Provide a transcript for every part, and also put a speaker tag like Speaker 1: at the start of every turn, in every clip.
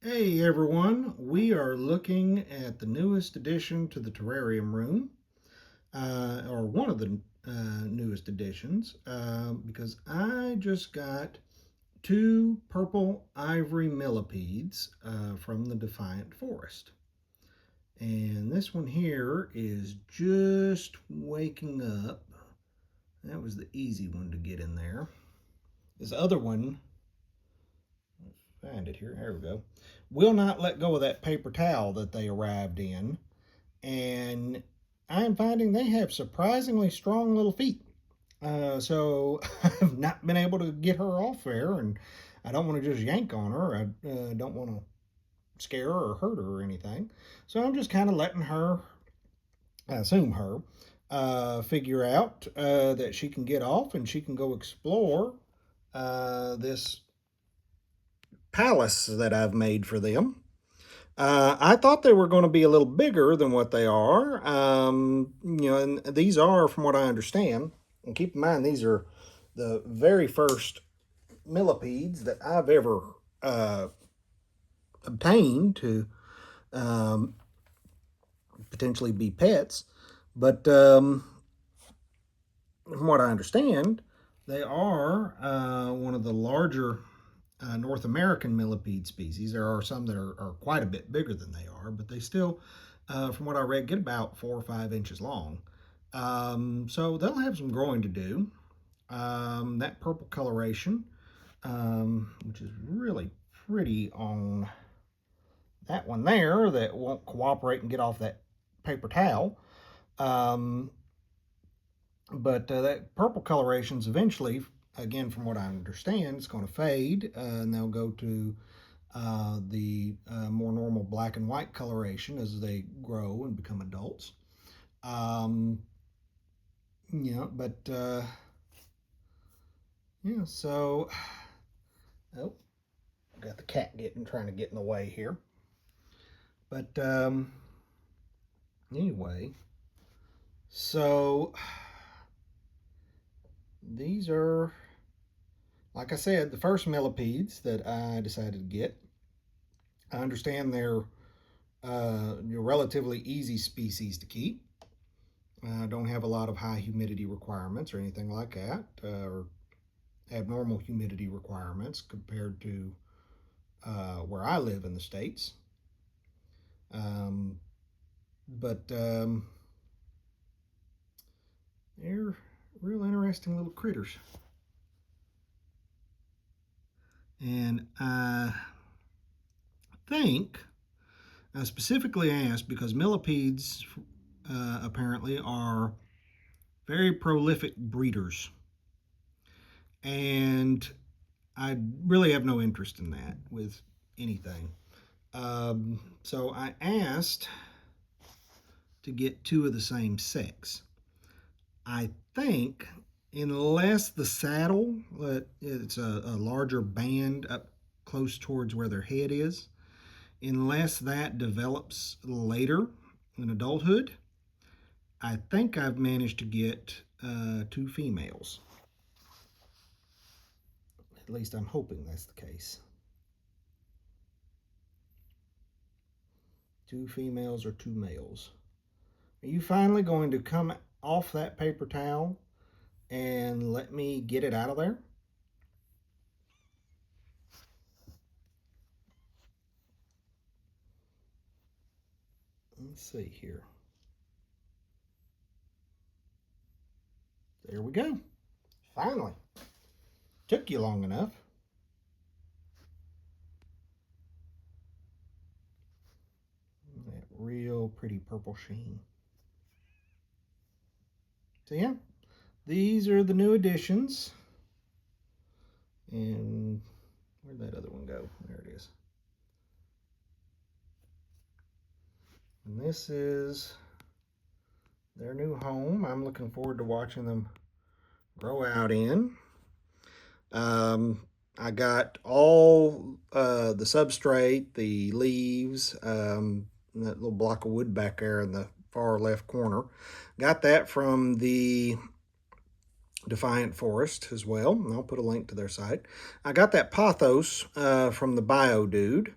Speaker 1: Hey everyone, we are looking at the newest addition to the terrarium room, or one of the newest additions, because I just got two purple ivory millipedes from the Defiant Forest. And this one here is just waking up. That was the easy one to get in there. This other one, find it here, there we go, will not let go of that paper towel that they arrived in. And I'm finding they have surprisingly strong little feet. So I've not been able to get her off there, and I don't want to just yank on her. I don't want to scare her or hurt her or anything. So I'm just kind of letting her, I assume her, figure out that she can get off and she can go explore this palace that I've made for them. I thought they were going to be a little bigger than what they are. And these are, from what I understand, and keep in mind, these are the very first millipedes that I've ever uh, obtained to um, potentially be pets. But from what I understand, they are one of the larger North American millipede species. There are some that are quite a bit bigger than they are, but they still, from what I read, get about 4 or 5 inches long. So they'll have some growing to do. That purple coloration, which is really pretty on that one there, that won't cooperate and get off that paper towel. Um, but that purple coloration's eventually, again, from what I understand, it's going to fade, and they'll go to the more normal black and white coloration as they grow and become adults. Um, but yeah, so oh, got the cat trying to get in the way here. But anyway, so these are, like I said, the first millipedes that I decided to get. I understand they're relatively easy species to keep. Don't have a lot of high humidity requirements or anything like that, or abnormal humidity requirements compared to where I live in the States. But they're real interesting little critters. And I think I specifically asked because millipedes apparently are very prolific breeders. And I really have no interest in that with anything. So I asked to get two of the same sex. I think, unless the saddle, it's a larger band up close towards where their head is, unless that develops later in adulthood, I think I've managed to get two females. At least I'm hoping that's the case. Two females or two males. Are you finally going to come off that paper towel and let me get it out of there? Let's see here. There we go. Finally. Took you long enough. That real pretty purple sheen. So yeah, these are the new additions. And where'd that other one go? There it is. And this is their new home. I'm looking forward to watching them grow out in. I got all the substrate, the leaves, that little block of wood back there in the far left corner. Got that from the Defiant Forest as well, and I'll put a link to their site. I got that pothos from the Bio Dude.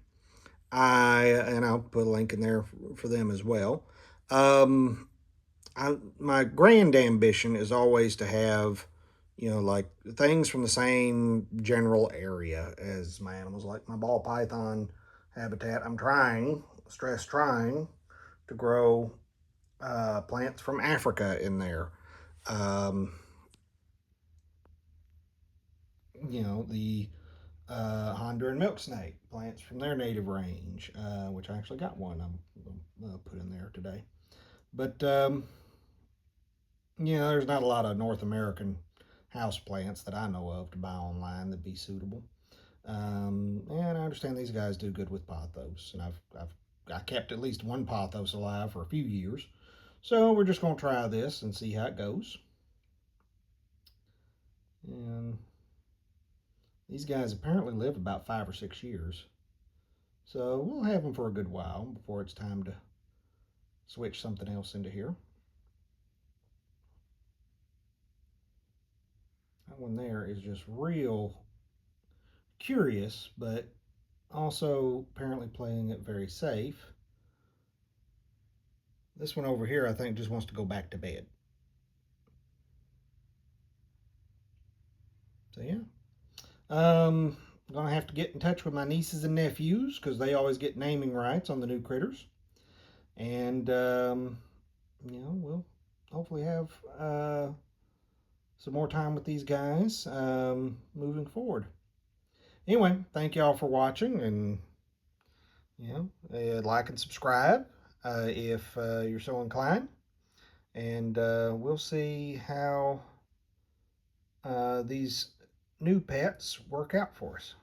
Speaker 1: and I'll put a link in there for them as well. Um, my grand ambition is always to have, like things from the same general area as my animals, like my ball python habitat. I'm trying, stress trying, to grow plants from Africa in there. Um, the Honduran milk snake plants from their native range, which I actually got one I'm gonna put in there today. But there's not a lot of North American house plants that I know of to buy online that'd be suitable. And I understand these guys do good with pothos, and I kept at least one pothos alive for a few years. So we're just gonna try this and see how it goes. And these guys apparently live about 5 or 6 years. So we'll have them for a good while before it's time to switch something else into here. That one there is just real curious, but also apparently playing it very safe. This one over here, I think, just wants to go back to bed. So yeah, I'm gonna have to get in touch with my nieces and nephews because they always get naming rights on the new critters, and we'll hopefully have some more time with these guys moving forward. Anyway, thank y'all for watching, and like and subscribe if you're so inclined, and we'll see how these new pets work out for us.